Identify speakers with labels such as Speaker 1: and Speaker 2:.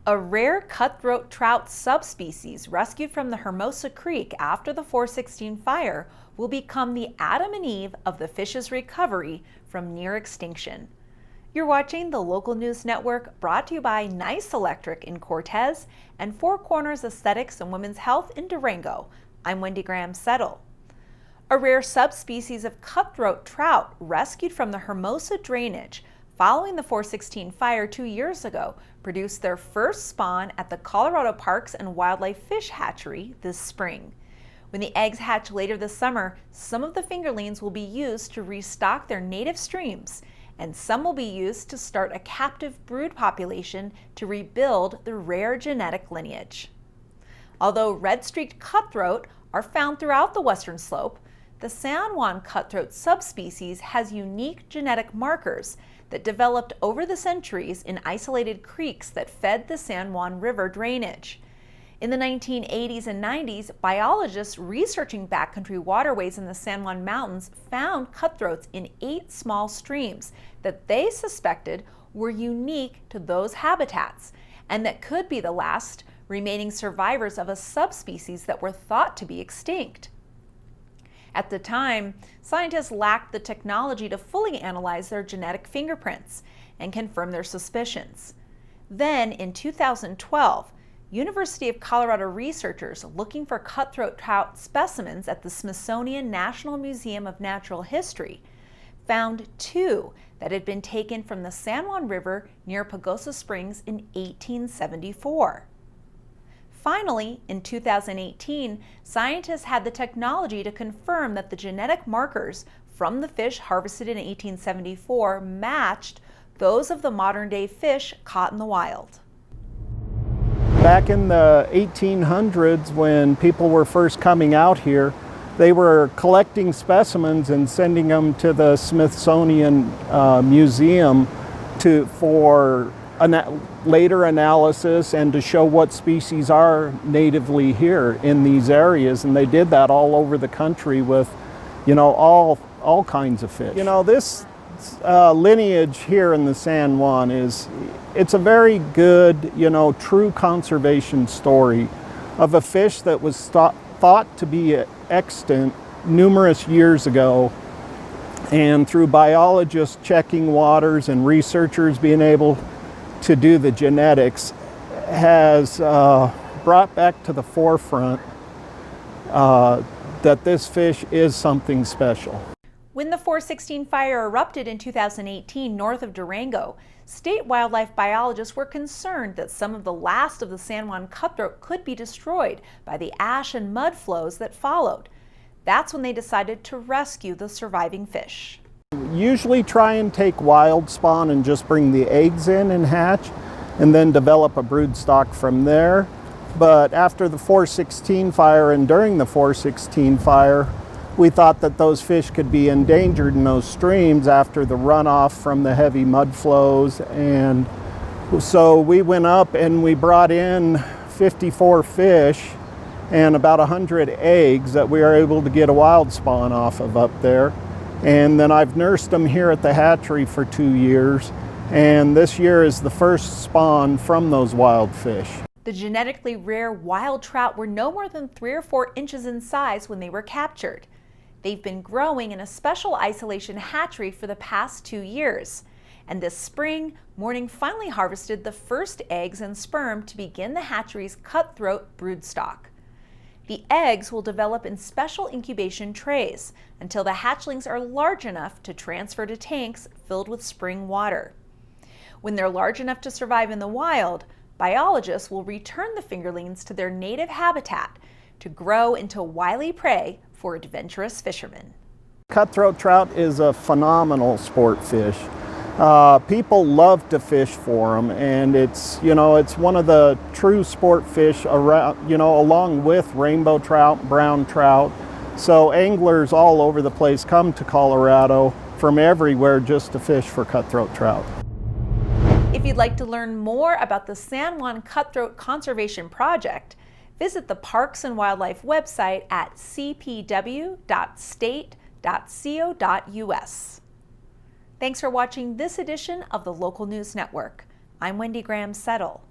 Speaker 1: A rare cutthroat trout subspecies rescued from the Hermosa Creek after the 416 fire will become the Adam and Eve of the fish's recovery from near extinction. You're watching the Local News Network, brought to you by Nice Electric in Cortez and Four Corners Aesthetics and Women's Health in Durango. I'm Wendy Graham-Settle. A rare subspecies of cutthroat trout rescued from the Hermosa drainage following the 416 fire 2 years ago produced their first spawn at the Colorado Parks and Wildlife Fish Hatchery this spring. When the eggs hatch later this summer, some of the fingerlings will be used to restock their native streams, and some will be used to start a captive brood population to rebuild the rare genetic lineage. Although red-streaked cutthroat are found throughout the western slope, the San Juan cutthroat subspecies has unique genetic markers that developed over the centuries in isolated creeks that fed the San Juan River drainage. In the 1980s and 90s, biologists researching backcountry waterways in the San Juan Mountains found cutthroats in 8 small streams that they suspected were unique to those habitats and that could be the last remaining survivors of a subspecies that were thought to be extinct. At the time, scientists lacked the technology to fully analyze their genetic fingerprints and confirm their suspicions. Then, in 2012, University of Colorado researchers looking for cutthroat trout specimens at the Smithsonian National Museum of Natural History found 2 that had been taken from the San Juan River near Pagosa Springs in 1874. Finally, in 2018, scientists had the technology to confirm that the genetic markers from the fish harvested in 1874 matched those of the modern-day fish caught in the wild.
Speaker 2: Back in the 1800s, when people were first coming out here, they were collecting specimens and sending them to the Smithsonian Museum for later analysis and to show what species are natively here in these areas. And they did that all over the country with, all kinds of fish. This lineage here in the San Juan it's a very good, true conservation story of a fish that was thought to be extant numerous years ago. And through biologists checking waters and researchers being able to do the genetics, has brought back to the forefront that this fish is something special.
Speaker 1: When the 416 fire erupted in 2018 north of Durango, state wildlife biologists were concerned that some of the last of the San Juan cutthroat could be destroyed by the ash and mud flows that followed. That's when they decided to rescue the surviving fish.
Speaker 2: Usually try and take wild spawn and just bring the eggs in and hatch, and then develop a brood stock from there. But after the 416 fire and during the 416 fire, we thought that those fish could be endangered in those streams after the runoff from the heavy mud flows. And so we went up and we brought in 54 fish and about 100 eggs that we were able to get a wild spawn off of up there. And then I've nursed them here at the hatchery for 2 years. And this year is the first spawn from those wild fish.
Speaker 1: The genetically rare wild trout were no more than 3 or 4 inches in size when they were captured. They've been growing in a special isolation hatchery for the past 2 years. And this spring, Morning finally harvested the first eggs and sperm to begin the hatchery's cutthroat broodstock. The eggs will develop in special incubation trays until the hatchlings are large enough to transfer to tanks filled with spring water. When they're large enough to survive in the wild, biologists will return the fingerlings to their native habitat to grow into wily prey for adventurous fishermen.
Speaker 2: Cutthroat trout is a phenomenal sport fish. People love to fish for them, and it's one of the true sport fish around, along with rainbow trout, brown trout. So anglers all over the place come to Colorado from everywhere just to fish for cutthroat trout.
Speaker 1: If you'd like to learn more about the San Juan Cutthroat Conservation Project, visit the Parks and Wildlife website at cpw.state.co.us. Thanks for watching this edition of the Local News Network. I'm Wendy Graham-Settle.